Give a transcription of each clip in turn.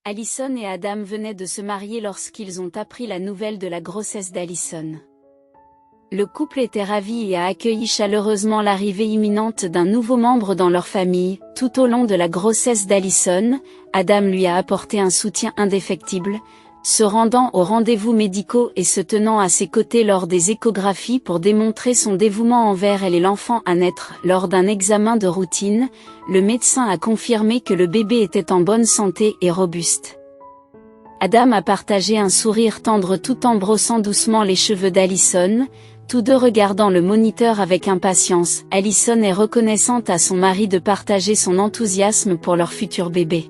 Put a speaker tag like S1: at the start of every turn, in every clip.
S1: Allison et Adam venaient de se marier lorsqu'ils ont appris la nouvelle de la grossesse d'Allison. Le couple était ravi et a accueilli chaleureusement l'arrivée imminente d'un nouveau membre dans leur famille. Tout au long de la grossesse d'Allison, Adam lui a apporté un soutien indéfectible, se rendant aux rendez-vous médicaux et se tenant à ses côtés lors des échographies pour démontrer son dévouement envers elle et l'enfant à naître. Lors d'un examen de routine, le médecin a confirmé que le bébé était en bonne santé et robuste. Adam a partagé un sourire tendre tout en brossant doucement les cheveux d'Allison, tous deux regardant le moniteur avec impatience. Allison est reconnaissante à son mari de partager son enthousiasme pour leur futur bébé.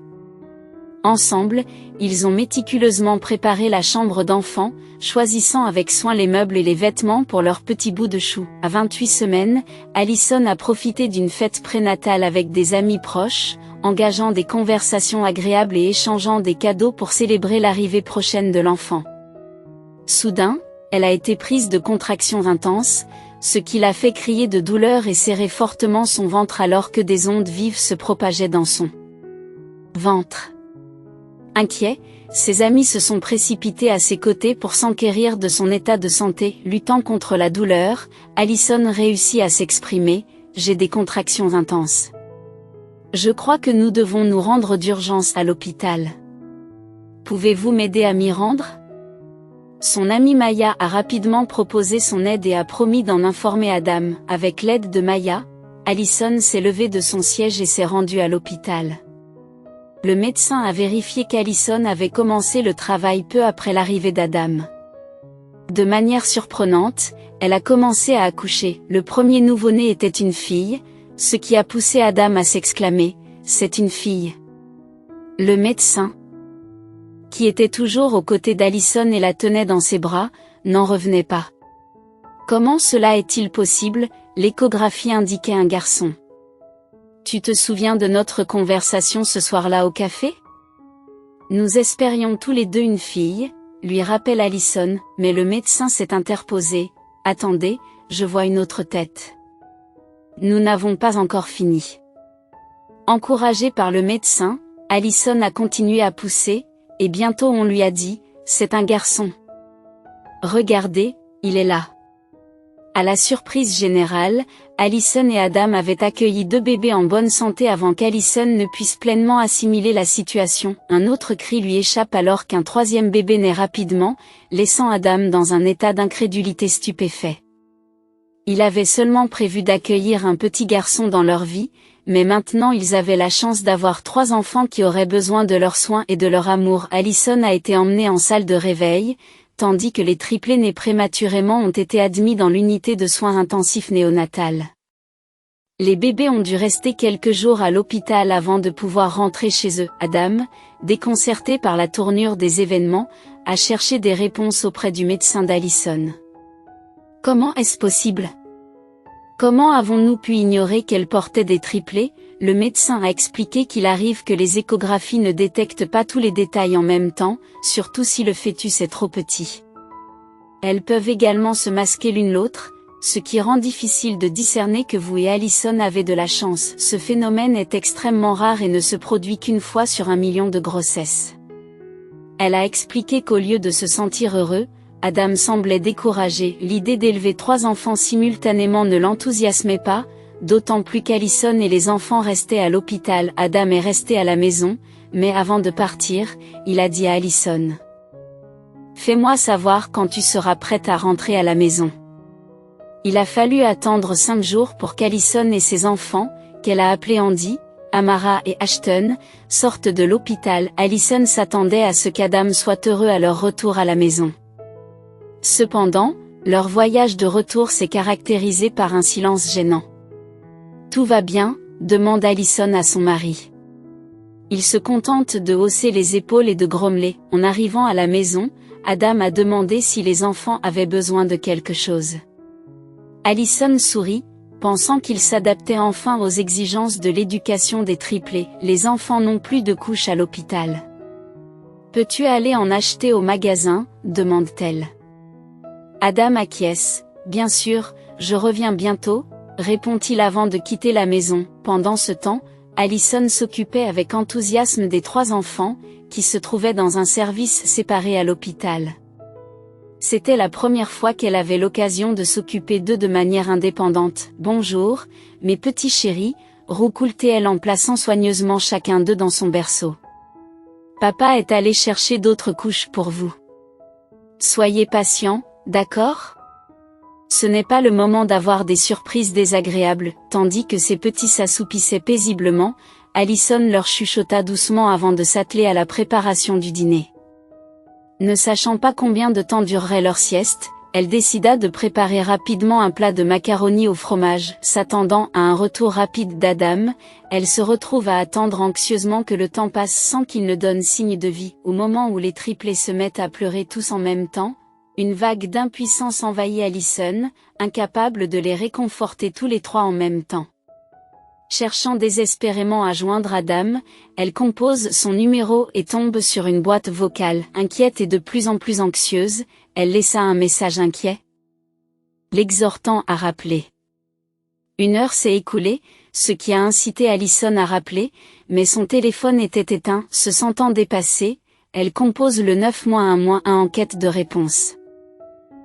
S1: Ensemble, ils ont méticuleusement préparé la chambre d'enfant, choisissant avec soin les meubles et les vêtements pour leur petit bout de chou. À 28 semaines, Allison a profité d'une fête prénatale avec des amis proches, engageant des conversations agréables et échangeant des cadeaux pour célébrer l'arrivée prochaine de l'enfant. Soudain, elle a été prise de contractions intenses, ce qui l'a fait crier de douleur et serrer fortement son ventre alors que des ondes vives se propageaient dans son ventre. Inquiets, ses amis se sont précipités à ses côtés pour s'enquérir de son état de santé. Luttant contre la douleur, Allison réussit à s'exprimer « J'ai des contractions intenses. Je crois que nous devons nous rendre d'urgence à l'hôpital. Pouvez-vous m'aider à m'y rendre ?» Son amie Maya a rapidement proposé son aide et a promis d'en informer Adam. Avec l'aide de Maya, Allison s'est levée de son siège et s'est rendue à l'hôpital. Le médecin a vérifié qu'Allison avait commencé le travail peu après l'arrivée d'Adam. De manière surprenante, elle a commencé à accoucher. Le premier nouveau-né était une fille, ce qui a poussé Adam à s'exclamer « C'est une fille ». Le médecin, qui était toujours aux côtés d'Allison et la tenait dans ses bras, n'en revenait pas. Comment cela est-il possible? L'échographie indiquait un garçon. Tu te souviens de notre conversation ce soir-là au café? Nous espérions tous les deux une fille, lui rappelle Allison, mais le médecin s'est interposé. Attendez, je vois une autre tête. Nous n'avons pas encore fini. Encouragée par le médecin, Allison a continué à pousser, et bientôt on lui a dit, c'est un garçon. Regardez, il est là. À la surprise générale, Allison et Adam avaient accueilli deux bébés en bonne santé avant qu'Allison ne puisse pleinement assimiler la situation. Un autre cri lui échappe alors qu'un troisième bébé naît rapidement, laissant Adam dans un état d'incrédulité stupéfait. Il avait seulement prévu d'accueillir un petit garçon dans leur vie, mais maintenant ils avaient la chance d'avoir 3 enfants qui auraient besoin de leurs soins et de leur amour. Allison a été emmenée en salle de réveil, tandis que les triplés nés prématurément ont été admis dans l'unité de soins intensifs néonatales. Les bébés ont dû rester quelques jours à l'hôpital avant de pouvoir rentrer chez eux. Adam, déconcerté par la tournure des événements, a cherché des réponses auprès du médecin d'Allison. Comment est-ce possible? Comment avons-nous pu ignorer qu'elle portait des triplés? Le médecin a expliqué qu'il arrive que les échographies ne détectent pas tous les détails en même temps, surtout si le fœtus est trop petit. Elles peuvent également se masquer l'une l'autre, ce qui rend difficile de discerner que vous et Allison avez de la chance. Ce phénomène est extrêmement rare et ne se produit qu'une fois sur 1 million de grossesses. Elle a expliqué qu'au lieu de se sentir heureux, Adam semblait découragé. L'idée d'élever 3 enfants simultanément ne l'enthousiasmait pas, d'autant plus qu'Allison et les enfants restaient à l'hôpital. Adam est resté à la maison, mais avant de partir, il a dit à Allison. Fais-moi savoir quand tu seras prête à rentrer à la maison. Il a fallu attendre 5 jours pour qu'Allison et ses enfants, qu'elle a appelés Andy, Amara et Ashton, sortent de l'hôpital. Allison s'attendait à ce qu'Adam soit heureux à leur retour à la maison. Cependant, leur voyage de retour s'est caractérisé par un silence gênant. Tout va bien, demande Allison à son mari. Il se contente de hausser les épaules et de grommeler. En arrivant à la maison, Adam a demandé si les enfants avaient besoin de quelque chose. Allison sourit, pensant qu'il s'adaptait enfin aux exigences de l'éducation des triplés. Les enfants n'ont plus de couches à l'hôpital. Peux-tu aller en acheter au magasin, demande-t-elle. Adam acquiesce. Bien sûr, je reviens bientôt, répond-il avant de quitter la maison. Pendant ce temps, Allison s'occupait avec enthousiasme des 3 enfants, qui se trouvait dans un service séparé à l'hôpital. C'était la première fois qu'elle avait l'occasion de s'occuper d'eux de manière indépendante. « Bonjour, mes petits chéris », roucoulait-elle en plaçant soigneusement chacun d'eux dans son berceau. « Papa est allé chercher d'autres couches pour vous. Soyez patients, d'accord ? Ce n'est pas le moment d'avoir des surprises désagréables. » Tandis que ses petits s'assoupissaient paisiblement, Allison leur chuchota doucement avant de s'atteler à la préparation du dîner. Ne sachant pas combien de temps durerait leur sieste, elle décida de préparer rapidement un plat de macaroni au fromage. S'attendant à un retour rapide d'Adam, elle se retrouve à attendre anxieusement que le temps passe sans qu'il ne donne signe de vie. Au moment où les triplés se mettent à pleurer tous en même temps, une vague d'impuissance envahit Allison, incapable de les réconforter tous les trois en même temps. Cherchant désespérément à joindre Adam, elle compose son numéro et tombe sur une boîte vocale. Inquiète et de plus en plus anxieuse, elle laissa un message inquiet, l'exhortant à rappeler. 1 heure s'est écoulée, ce qui a incité Allison à rappeler, mais son téléphone était éteint. Se sentant dépassée, elle compose le 9-1-1 en quête de réponse.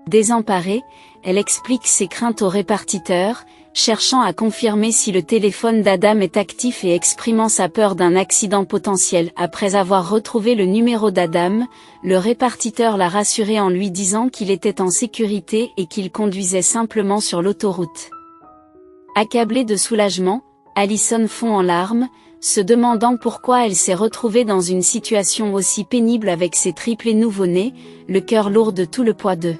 S1: Désemparée, elle explique ses craintes au répartiteur, cherchant à confirmer si le téléphone d'Adam est actif et exprimant sa peur d'un accident potentiel. Après avoir retrouvé le numéro d'Adam, le répartiteur l'a rassuré en lui disant qu'il était en sécurité et qu'il conduisait simplement sur l'autoroute. Accablée de soulagement, Allison fond en larmes, se demandant pourquoi elle s'est retrouvée dans une situation aussi pénible avec ses triplés nouveau-nés, le cœur lourd de tout le poids d'eux.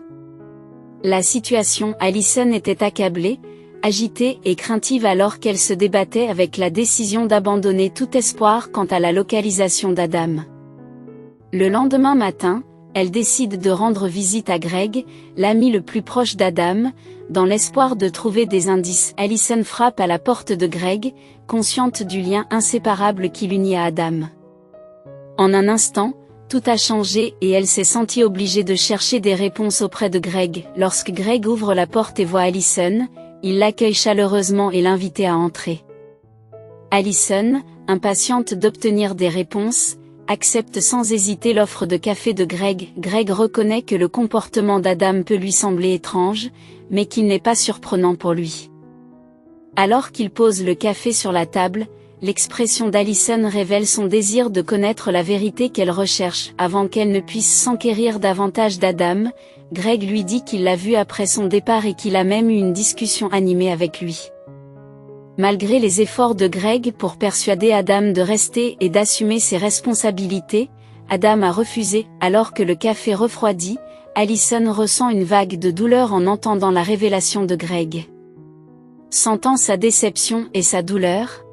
S1: La situation, Allison était accablée, agitée et craintive alors qu'elle se débattait avec la décision d'abandonner tout espoir quant à la localisation d'Adam. Le lendemain matin, elle décide de rendre visite à Greg, l'ami le plus proche d'Adam, dans l'espoir de trouver des indices. Allison frappe à la porte de Greg, consciente du lien inséparable qui l'unit à Adam. En un instant, tout a changé et elle s'est sentie obligée de chercher des réponses auprès de Greg. Lorsque Greg ouvre la porte et voit Allison, il l'accueille chaleureusement et l'invite à entrer. Allison, impatiente d'obtenir des réponses, accepte sans hésiter l'offre de café de Greg. Greg reconnaît que le comportement d'Adam peut lui sembler étrange, mais qu'il n'est pas surprenant pour lui. Alors qu'il pose le café sur la table, l'expression d'Allison révèle son désir de connaître la vérité qu'elle recherche. Avant qu'elle ne puisse s'enquérir davantage d'Adam, Greg lui dit qu'il l'a vu après son départ et qu'il a même eu une discussion animée avec lui. Malgré les efforts de Greg pour persuader Adam de rester et d'assumer ses responsabilités, Adam a refusé. Alors que le café refroidit, Allison ressent une vague de douleur en entendant la révélation de Greg. Sentant sa déception et sa douleur,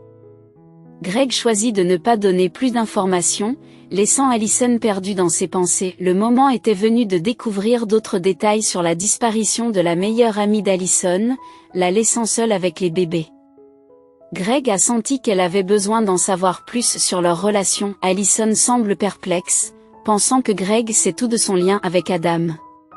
S1: Greg choisit de ne pas donner plus d'informations, laissant Allison perdue dans ses pensées. Le moment était venu de découvrir d'autres détails sur la disparition de la meilleure amie d'Allison, la laissant seule avec les bébés. Greg a senti qu'elle avait besoin d'en savoir plus sur leur relation. Allison semble perplexe, pensant que Greg sait tout de son lien avec Adam.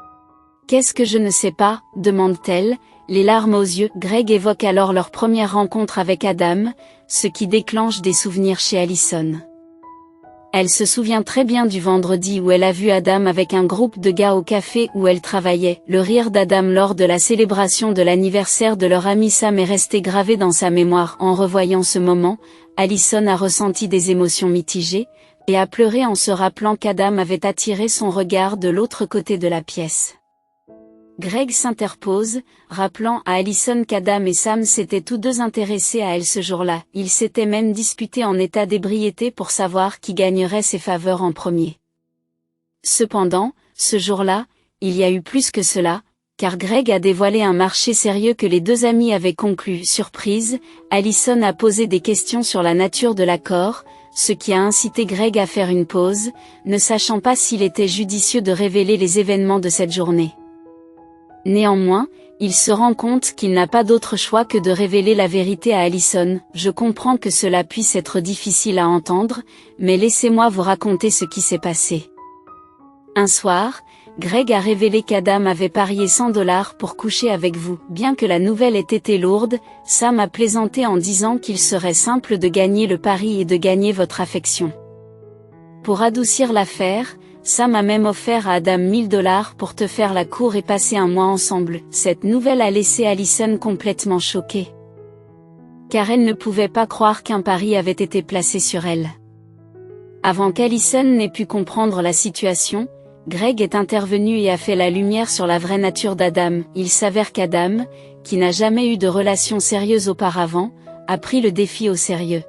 S1: « Qu'est-ce que je ne sais pas ?» demande-t-elle, les larmes aux yeux. Greg évoque alors leur première rencontre avec Adam, ce qui déclenche des souvenirs chez Allison. Elle se souvient très bien du vendredi où elle a vu Adam avec un groupe de gars au café où elle travaillait. Le rire d'Adam lors de la célébration de l'anniversaire de leur ami Sam est resté gravé dans sa mémoire. En revoyant ce moment, Allison a ressenti des émotions mitigées, et a pleuré en se rappelant qu'Adam avait attiré son regard de l'autre côté de la pièce. Greg s'interpose, rappelant à Allison qu'Adam et Sam s'étaient tous deux intéressés à elle ce jour-là. Ils s'étaient même disputés en état d'ébriété pour savoir qui gagnerait ses faveurs en premier. Cependant, ce jour-là, il y a eu plus que cela, car Greg a dévoilé un marché sérieux que les deux amis avaient conclu. Surprise, Allison a posé des questions sur la nature de l'accord, ce qui a incité Greg à faire une pause, ne sachant pas s'il était judicieux de révéler les événements de cette journée. Néanmoins, il se rend compte qu'il n'a pas d'autre choix que de révéler la vérité à Allison. « Je comprends que cela puisse être difficile à entendre, mais laissez-moi vous raconter ce qui s'est passé. » Un soir, Greg a révélé qu'Adam avait parié $100 pour coucher avec vous. Bien que la nouvelle ait été lourde, Sam a plaisanté en disant qu'il serait simple de gagner le pari et de gagner votre affection. Pour adoucir l'affaire, Sam a même offert à Adam 1000 $ pour te faire la cour et passer un mois ensemble. Cette nouvelle a laissé Allison complètement choquée. Car elle ne pouvait pas croire qu'un pari avait été placé sur elle. Avant qu'Allison n'ait pu comprendre la situation, Greg est intervenu et a fait la lumière sur la vraie nature d'Adam. Il s'avère qu'Adam, qui n'a jamais eu de relation sérieuse auparavant, a pris le défi au sérieux.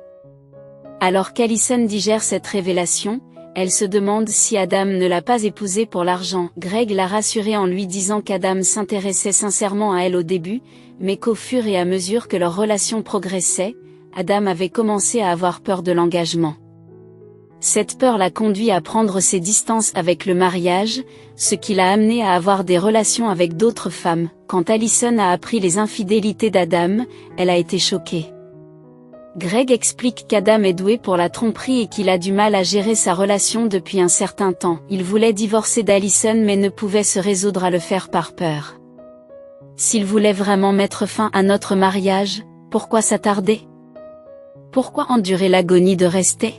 S1: Alors qu'Allison digère cette révélation, elle se demande si Adam ne l'a pas épousée pour l'argent. Greg l'a rassurée en lui disant qu'Adam s'intéressait sincèrement à elle au début, mais qu'au fur et à mesure que leur relation progressait, Adam avait commencé à avoir peur de l'engagement. Cette peur l'a conduit à prendre ses distances avec le mariage, ce qui l'a amené à avoir des relations avec d'autres femmes. Quand Allison a appris les infidélités d'Adam, elle a été choquée. Greg explique qu'Adam est doué pour la tromperie et qu'il a du mal à gérer sa relation depuis un certain temps. Il voulait divorcer d'Allison mais ne pouvait se résoudre à le faire par peur. S'il voulait vraiment mettre fin à notre mariage, pourquoi s'attarder? Pourquoi endurer l'agonie de rester?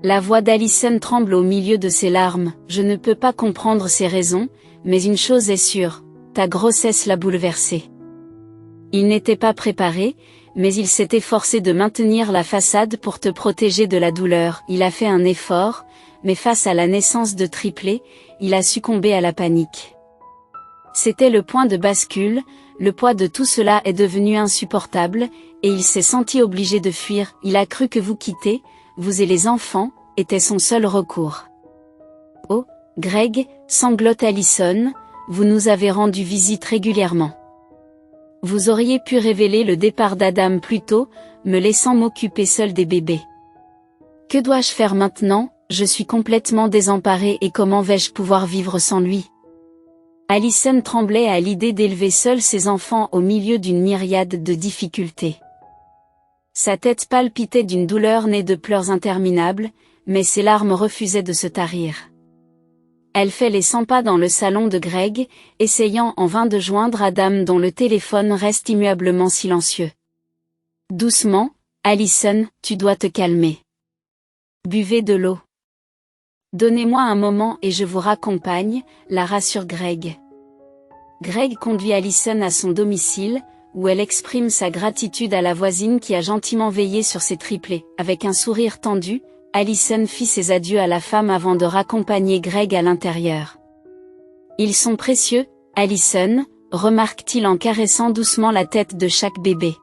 S1: La voix d'Allison tremble au milieu de ses larmes. Je ne peux pas comprendre ses raisons, mais une chose est sûre, ta grossesse l'a bouleversé. Il n'était pas préparé, mais il s'est efforcé de maintenir la façade pour te protéger de la douleur. Il a fait un effort, mais face à la naissance de triplés, il a succombé à la panique. C'était le point de bascule, le poids de tout cela est devenu insupportable, et il s'est senti obligé de fuir. Il a cru que vous quitter, vous et les enfants, était son seul recours. Oh, Greg, sanglote Allison, vous nous avez rendu visite régulièrement. Vous auriez pu révéler le départ d'Adam plus tôt, me laissant m'occuper seule des bébés. Que dois-je faire maintenant? Je suis complètement désemparée et comment vais-je pouvoir vivre sans lui? Allison tremblait à l'idée d'élever seule ses enfants au milieu d'une myriade de difficultés. Sa tête palpitait d'une douleur née de pleurs interminables, mais ses larmes refusaient de se tarir. Elle fait les 100 pas dans le salon de Greg, essayant en vain de joindre Adam dont le téléphone reste immuablement silencieux. Doucement, Allison, tu dois te calmer. Buvez de l'eau. Donnez-moi un moment et je vous raccompagne, la rassure Greg. Greg conduit Allison à son domicile, où elle exprime sa gratitude à la voisine qui a gentiment veillé sur ses triplés. Avec un sourire tendu, Allison fit ses adieux à la femme avant de raccompagner Greg à l'intérieur. Ils sont précieux, Allison, remarque-t-il en caressant doucement la tête de chaque bébé.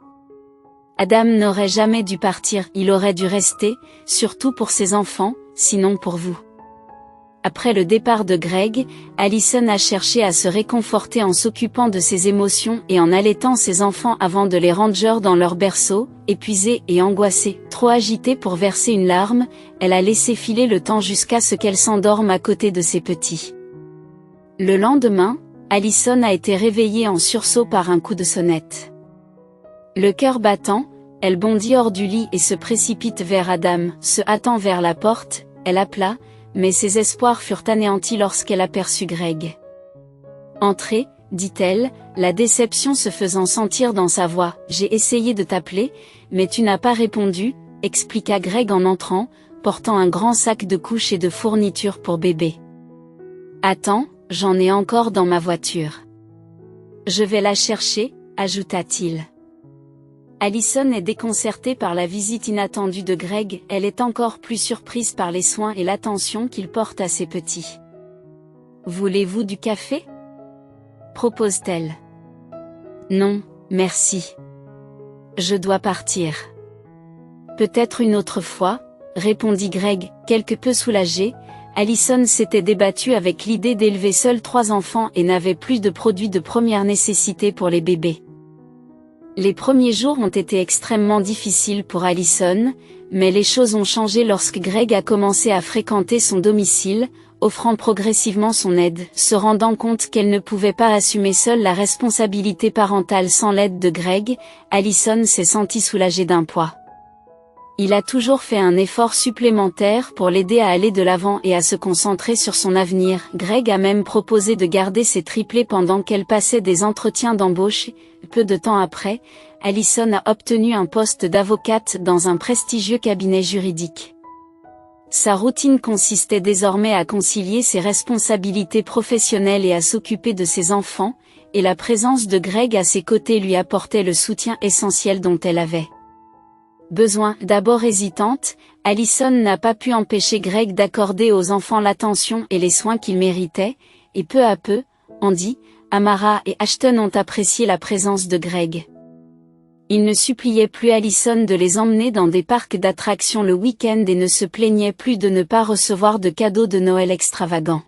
S1: Adam n'aurait jamais dû partir, il aurait dû rester, surtout pour ses enfants, sinon pour vous. Après le départ de Greg, Allison a cherché à se réconforter en s'occupant de ses émotions et en allaitant ses enfants avant de les ranger dans leur berceau. Épuisée et angoissée, trop agitée pour verser une larme, elle a laissé filer le temps jusqu'à ce qu'elle s'endorme à côté de ses petits. Le lendemain, Allison a été réveillée en sursaut par un coup de sonnette. Le cœur battant, elle bondit hors du lit et se précipite vers Adam. Se hâtant vers la porte, elle appela, mais ses espoirs furent anéantis lorsqu'elle aperçut Greg. « Entrez », dit-elle, la déception se faisant sentir dans sa voix. « J'ai essayé de t'appeler, mais tu n'as pas répondu », expliqua Greg en entrant, portant un grand sac de couches et de fournitures pour bébé. « Attends, j'en ai encore dans ma voiture. Je vais la chercher, ajouta-t-il. Allison est déconcertée par la visite inattendue de Greg, elle est encore plus surprise par les soins et l'attention qu'il porte à ses petits. « Voulez-vous du café ?» propose-t-elle. « Non, merci. Je dois partir. »« Peut-être une autre fois, » répondit Greg, quelque peu soulagé. Allison s'était débattue avec l'idée d'élever seuls 3 enfants et n'avait plus de produits de première nécessité pour les bébés. Les premiers jours ont été extrêmement difficiles pour Allison, mais les choses ont changé lorsque Greg a commencé à fréquenter son domicile, offrant progressivement son aide. Se rendant compte qu'elle ne pouvait pas assumer seule la responsabilité parentale sans l'aide de Greg, Allison s'est sentie soulagée d'un poids. Il a toujours fait un effort supplémentaire pour l'aider à aller de l'avant et à se concentrer sur son avenir. Greg a même proposé de garder ses triplés pendant qu'elle passait des entretiens d'embauche. Peu de temps après, Allison a obtenu un poste d'avocate dans un prestigieux cabinet juridique. Sa routine consistait désormais à concilier ses responsabilités professionnelles et à s'occuper de ses enfants, et la présence de Greg à ses côtés lui apportait le soutien essentiel dont elle avait besoin. D'abord hésitante, Allison n'a pas pu empêcher Greg d'accorder aux enfants l'attention et les soins qu'ils méritaient, et peu à peu, Andy, Amara et Ashton ont apprécié la présence de Greg. Il ne suppliait plus Allison de les emmener dans des parcs d'attractions le week-end et ne se plaignait plus de ne pas recevoir de cadeaux de Noël extravagants.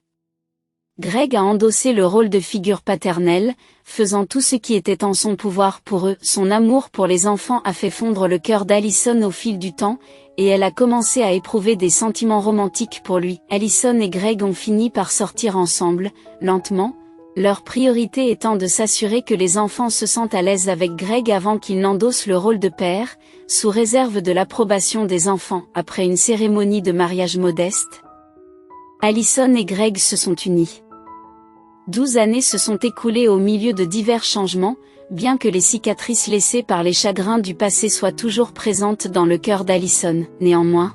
S1: Greg a endossé le rôle de figure paternelle, faisant tout ce qui était en son pouvoir pour eux. Son amour pour les enfants a fait fondre le cœur d'Allison au fil du temps, et elle a commencé à éprouver des sentiments romantiques pour lui. Allison et Greg ont fini par sortir ensemble, lentement, leur priorité étant de s'assurer que les enfants se sentent à l'aise avec Greg avant qu'il n'endosse le rôle de père, sous réserve de l'approbation des enfants. Après une cérémonie de mariage modeste, Allison et Greg se sont unis. 12 années se sont écoulées au milieu de divers changements, bien que les cicatrices laissées par les chagrins du passé soient toujours présentes dans le cœur d'Allison. Néanmoins,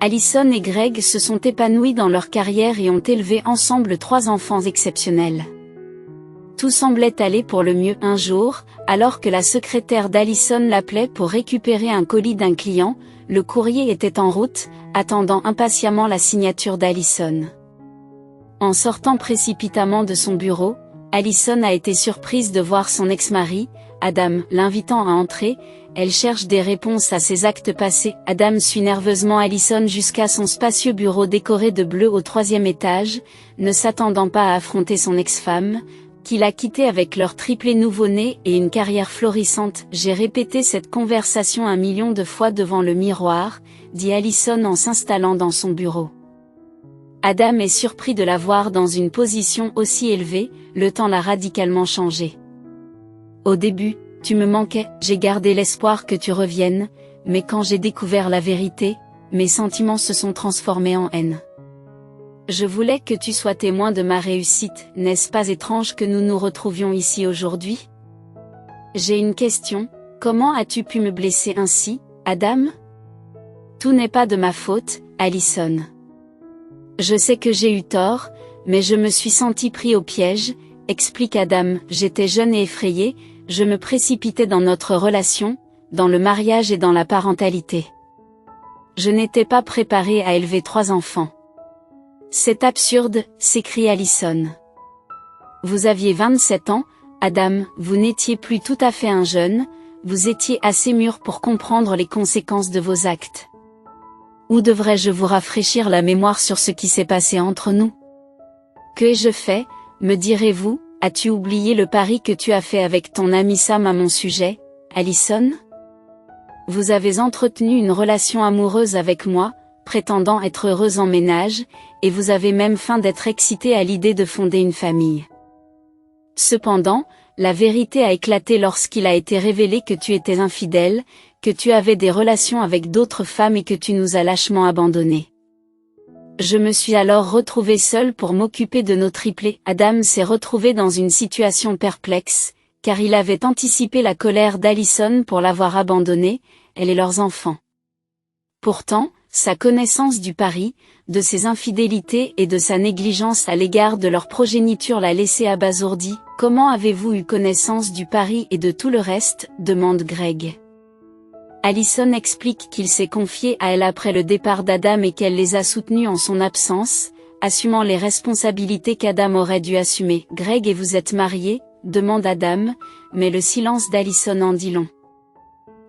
S1: Allison et Greg se sont épanouis dans leur carrière et ont élevé ensemble 3 enfants exceptionnels. Tout semblait aller pour le mieux. Un jour, alors que la secrétaire d'Allison l'appelait pour récupérer un colis d'un client, le courrier était en route, attendant impatiemment la signature d'Allison. En sortant précipitamment de son bureau, Allison a été surprise de voir son ex-mari, Adam, l'invitant à entrer. Elle cherche des réponses à ses actes passés. Adam suit nerveusement Allison jusqu'à son spacieux bureau décoré de bleu au 3e étage, ne s'attendant pas à affronter son ex-femme, qu'il a quittée avec leur triplé nouveau-né et une carrière florissante. J'ai répété cette conversation 1 million de fois devant le miroir, dit Allison en s'installant dans son bureau. Adam est surpris de la voir dans une position aussi élevée, le temps l'a radicalement changé. Au début, tu me manquais, j'ai gardé l'espoir que tu reviennes, mais quand j'ai découvert la vérité, mes sentiments se sont transformés en haine. Je voulais que tu sois témoin de ma réussite. N'est-ce pas étrange que nous nous retrouvions ici aujourd'hui? J'ai une question, comment as-tu pu me blesser ainsi, Adam? Tout n'est pas de ma faute, Allison. Je sais que j'ai eu tort, mais je me suis senti pris au piège, explique Adam. J'étais jeune et effrayé, je me précipitais dans notre relation, dans le mariage et dans la parentalité. Je n'étais pas préparé à élever 3 enfants. C'est absurde, s'écrie Allison. Vous aviez 27 ans, Adam, vous n'étiez plus tout à fait un jeune, vous étiez assez mûr pour comprendre les conséquences de vos actes. Ou devrais-je vous rafraîchir la mémoire sur ce qui s'est passé entre nous? Que ai-je fait, me direz-vous? As-tu oublié le pari que tu as fait avec ton ami Sam à mon sujet, Allison? Vous avez entretenu une relation amoureuse avec moi, prétendant être heureuse en ménage, et vous avez même feint d'être excitée à l'idée de fonder une famille. Cependant, la vérité a éclaté lorsqu'il a été révélé que tu étais infidèle, que tu avais des relations avec d'autres femmes et que tu nous as lâchement abandonnés. Je me suis alors retrouvée seule pour m'occuper de nos triplés. Adam s'est retrouvé dans une situation perplexe, car il avait anticipé la colère d'Allison pour l'avoir abandonnée, elle et leurs enfants. Pourtant, sa connaissance du pari, de ses infidélités et de sa négligence à l'égard de leur progéniture l'a laissé abasourdi. Comment avez-vous eu connaissance du pari et de tout le reste, demande Greg. Allison explique qu'il s'est confié à elle après le départ d'Adam et qu'elle les a soutenus en son absence, assumant les responsabilités qu'Adam aurait dû assumer. Greg, et vous êtes mariés? Demande Adam, mais le silence d'Allison en dit long.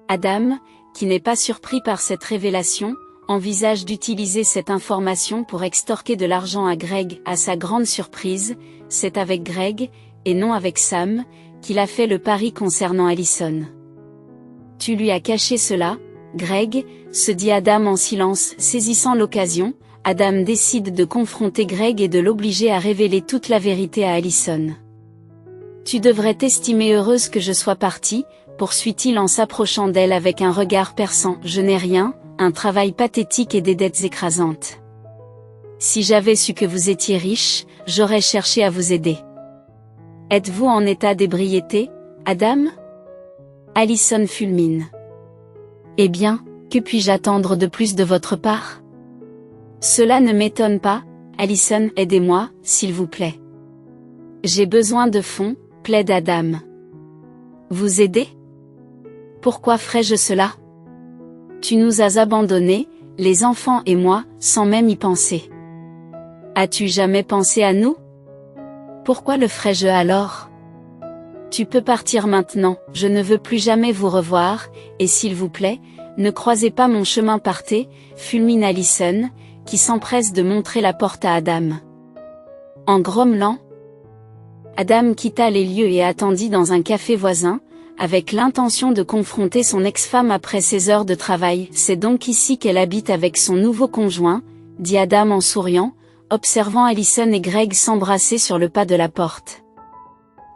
S1: Adam, qui n'est pas surpris par cette révélation, envisage d'utiliser cette information pour extorquer de l'argent à Greg. À sa grande surprise, c'est avec Greg, et non avec Sam, qu'il a fait le pari concernant Allison. Tu lui as caché cela, Greg, se dit Adam en silence. Saisissant l'occasion, Adam décide de confronter Greg et de l'obliger à révéler toute la vérité à Allison. Tu devrais t'estimer heureuse que je sois partie, poursuit-il en s'approchant d'elle avec un regard perçant. Je n'ai rien, un travail pathétique et des dettes écrasantes. Si j'avais su que vous étiez riche, j'aurais cherché à vous aider. Êtes-vous en état d'ébriété, Adam? Allison fulmine. Eh bien, que puis-je attendre de plus de votre part? Cela ne m'étonne pas, Allison, aidez-moi, s'il vous plaît. J'ai besoin de fonds, plaide Adam. Vous aider? Pourquoi ferais-je cela? Tu nous as abandonnés, les enfants et moi, sans même y penser. As-tu jamais pensé à nous? Pourquoi le ferais-je alors? Tu peux partir maintenant, je ne veux plus jamais vous revoir, et s'il vous plaît, ne croisez pas mon chemin, partez, fulmine Allison, qui s'empresse de montrer la porte à Adam. En grommelant, Adam quitta les lieux et attendit dans un café voisin, avec l'intention de confronter son ex-femme après ses heures de travail. C'est donc ici qu'elle habite avec son nouveau conjoint, dit Adam en souriant, observant Allison et Greg s'embrasser sur le pas de la porte.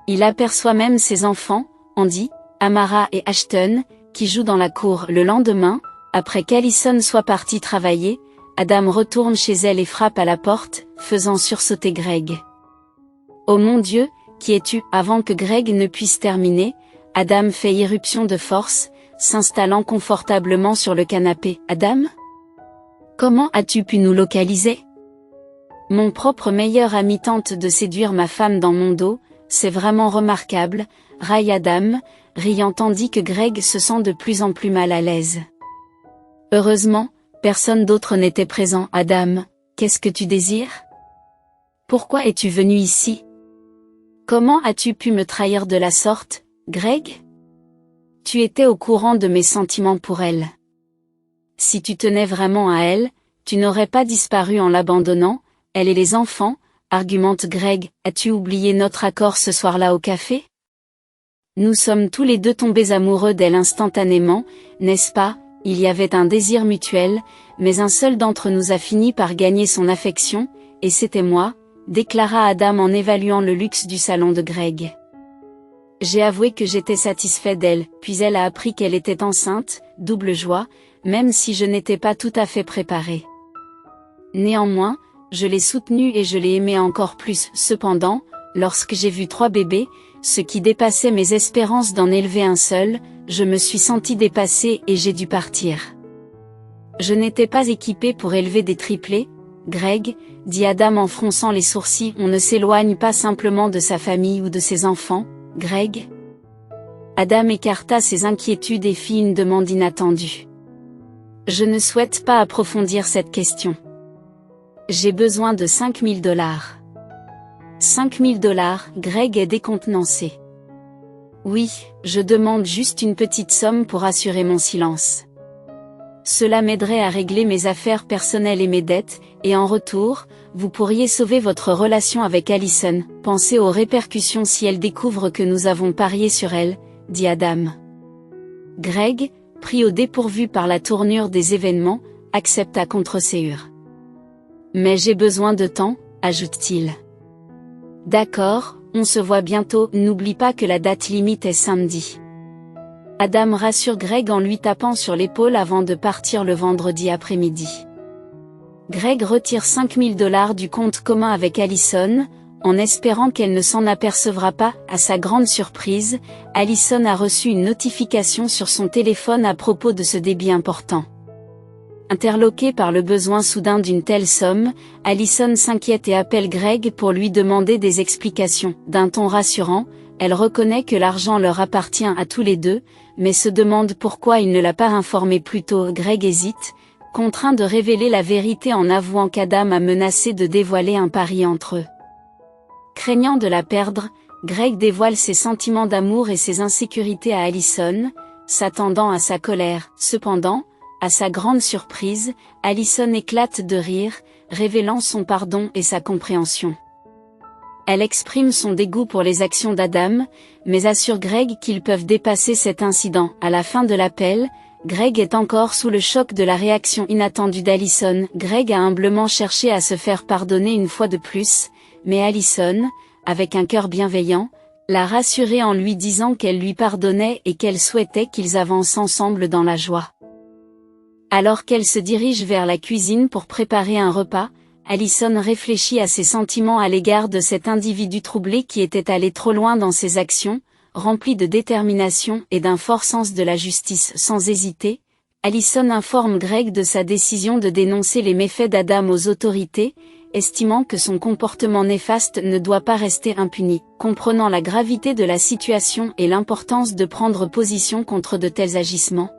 S1: Il aperçoit même ses enfants, Andy, Amara et Ashton, qui jouent dans la cour. Le lendemain, après qu'Allison soit partie travailler, Adam retourne chez elle et frappe à la porte, faisant sursauter Greg. Oh mon Dieu, qui es-tu? Avant que Greg ne puisse terminer, Adam fait irruption de force, s'installant confortablement sur le canapé. Adam? Comment as-tu pu nous localiser? Mon propre meilleur ami tente de séduire ma femme dans mon dos, c'est vraiment remarquable, raille Adam, riant tandis que Greg se sent de plus en plus mal à l'aise. Heureusement, personne d'autre n'était présent. Adam, qu'est-ce que tu désires? Pourquoi es-tu venu ici? Comment as-tu pu me trahir de la sorte, Greg? Tu étais au courant de mes sentiments pour elle. Si tu tenais vraiment à elle, tu n'aurais pas disparu en l'abandonnant, elle et les enfants, argumente Greg. As-tu oublié notre accord ce soir-là au café? Nous sommes tous les deux tombés amoureux d'elle instantanément, n'est-ce pas? Il y avait un désir mutuel, mais un seul d'entre nous a fini par gagner son affection, et c'était moi, déclara Adam en évaluant le luxe du salon de Greg. J'ai avoué que j'étais satisfait d'elle, puis elle a appris qu'elle était enceinte, double joie, même si je n'étais pas tout à fait préparé. Néanmoins, je l'ai soutenue et je l'ai aimée encore plus. Cependant, lorsque j'ai vu 3 bébés, ce qui dépassait mes espérances d'en élever un seul, je me suis senti dépassée et j'ai dû partir. Je n'étais pas équipée pour élever des triplés, Greg, dit Adam en fronçant les sourcils. On ne s'éloigne pas simplement de sa famille ou de ses enfants, Greg? Adam écarta ses inquiétudes et fit une demande inattendue. Je ne souhaite pas approfondir cette question. J'ai besoin de $5000. $5000, Greg est décontenancé. Oui, je demande juste une petite somme pour assurer mon silence. Cela m'aiderait à régler mes affaires personnelles et mes dettes, et en retour, vous pourriez sauver votre relation avec Allison. Pensez aux répercussions si elle découvre que nous avons parié sur elle, dit Adam. Greg, pris au dépourvu par la tournure des événements, accepta contre séure. Mais j'ai besoin de temps, ajoute-t-il. D'accord, on se voit bientôt, n'oublie pas que la date limite est samedi. Adam rassure Greg en lui tapant sur l'épaule avant de partir le vendredi après-midi. Greg retire $5000 du compte commun avec Allison, en espérant qu'elle ne s'en apercevra pas. À sa grande surprise, Allison a reçu une notification sur son téléphone à propos de ce débit important. Interloquée par le besoin soudain d'une telle somme, Allison s'inquiète et appelle Greg pour lui demander des explications. D'un ton rassurant, elle reconnaît que l'argent leur appartient à tous les deux, mais se demande pourquoi il ne l'a pas informé plus tôt. Greg hésite, contraint de révéler la vérité en avouant qu'Adam a menacé de dévoiler un pari entre eux. Craignant de la perdre, Greg dévoile ses sentiments d'amour et ses insécurités à Allison, s'attendant à sa colère. Cependant, à sa grande surprise, Allison éclate de rire, révélant son pardon et sa compréhension. Elle exprime son dégoût pour les actions d'Adam, mais assure Greg qu'ils peuvent dépasser cet incident. À la fin de l'appel, Greg est encore sous le choc de la réaction inattendue d'Allison. Greg a humblement cherché à se faire pardonner une fois de plus, mais Allison, avec un cœur bienveillant, l'a rassuré en lui disant qu'elle lui pardonnait et qu'elle souhaitait qu'ils avancent ensemble dans la joie. Alors qu'elle se dirige vers la cuisine pour préparer un repas, Allison réfléchit à ses sentiments à l'égard de cet individu troublé qui était allé trop loin dans ses actions, rempli de détermination et d'un fort sens de la justice. Sans hésiter, Allison informe Greg de sa décision de dénoncer les méfaits d'Adam aux autorités, estimant que son comportement néfaste ne doit pas rester impuni. Comprenant la gravité de la situation et l'importance de prendre position contre de tels agissements,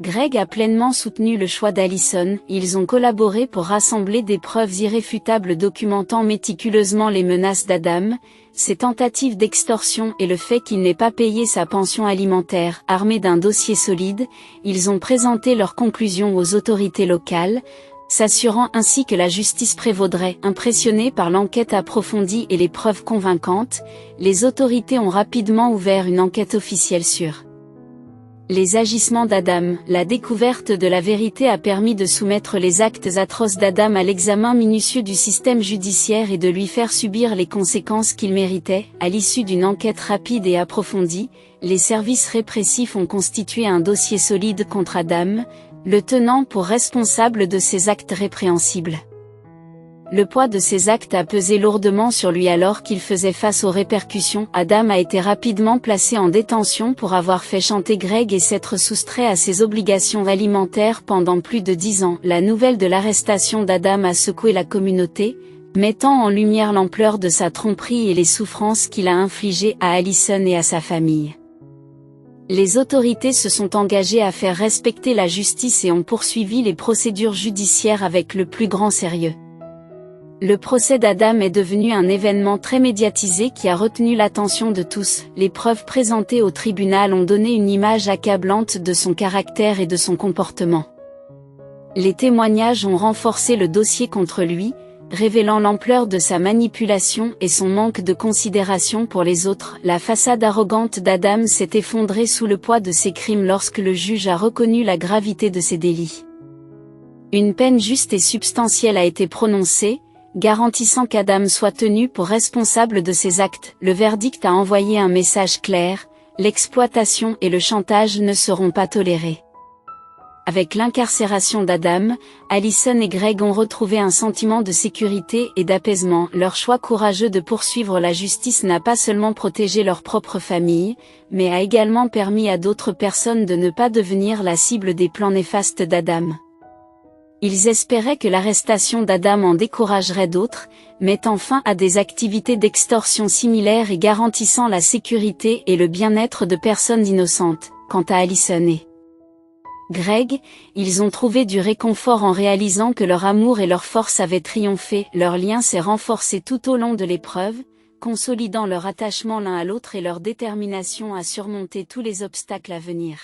S1: Greg a pleinement soutenu le choix d'Allison. Ils ont collaboré pour rassembler des preuves irréfutables documentant méticuleusement les menaces d'Adam, ses tentatives d'extorsion et le fait qu'il n'ait pas payé sa pension alimentaire. Armés d'un dossier solide, ils ont présenté leurs conclusions aux autorités locales, s'assurant ainsi que la justice prévaudrait. Impressionnés par l'enquête approfondie et les preuves convaincantes, les autorités ont rapidement ouvert une enquête officielle sur les agissements d'Adam. La découverte de la vérité a permis de soumettre les actes atroces d'Adam à l'examen minutieux du système judiciaire et de lui faire subir les conséquences qu'il méritait. À l'issue d'une enquête rapide et approfondie, les services répressifs ont constitué un dossier solide contre Adam, le tenant pour responsable de ces actes répréhensibles. Le poids de ces actes a pesé lourdement sur lui alors qu'il faisait face aux répercussions. Adam a été rapidement placé en détention pour avoir fait chanter Greg et s'être soustrait à ses obligations alimentaires pendant plus de 10 ans. La nouvelle de l'arrestation d'Adam a secoué la communauté, mettant en lumière l'ampleur de sa tromperie et les souffrances qu'il a infligées à Allison et à sa famille. Les autorités se sont engagées à faire respecter la justice et ont poursuivi les procédures judiciaires avec le plus grand sérieux. Le procès d'Adam est devenu un événement très médiatisé qui a retenu l'attention de tous. Les preuves présentées au tribunal ont donné une image accablante de son caractère et de son comportement. Les témoignages ont renforcé le dossier contre lui, révélant l'ampleur de sa manipulation et son manque de considération pour les autres. La façade arrogante d'Adam s'est effondrée sous le poids de ses crimes lorsque le juge a reconnu la gravité de ses délits. Une peine juste et substantielle a été prononcée, garantissant qu'Adam soit tenu pour responsable de ses actes. Le verdict a envoyé un message clair: l'exploitation et le chantage ne seront pas tolérés. Avec l'incarcération d'Adam, Allison et Greg ont retrouvé un sentiment de sécurité et d'apaisement. Leur choix courageux de poursuivre la justice n'a pas seulement protégé leur propre famille, mais a également permis à d'autres personnes de ne pas devenir la cible des plans néfastes d'Adam. Ils espéraient que l'arrestation d'Adam en découragerait d'autres, mettant fin à des activités d'extorsion similaires et garantissant la sécurité et le bien-être de personnes innocentes. Quant à Allison et Greg, ils ont trouvé du réconfort en réalisant que leur amour et leur force avaient triomphé. Leur lien s'est renforcé tout au long de l'épreuve, consolidant leur attachement l'un à l'autre et leur détermination à surmonter tous les obstacles à venir.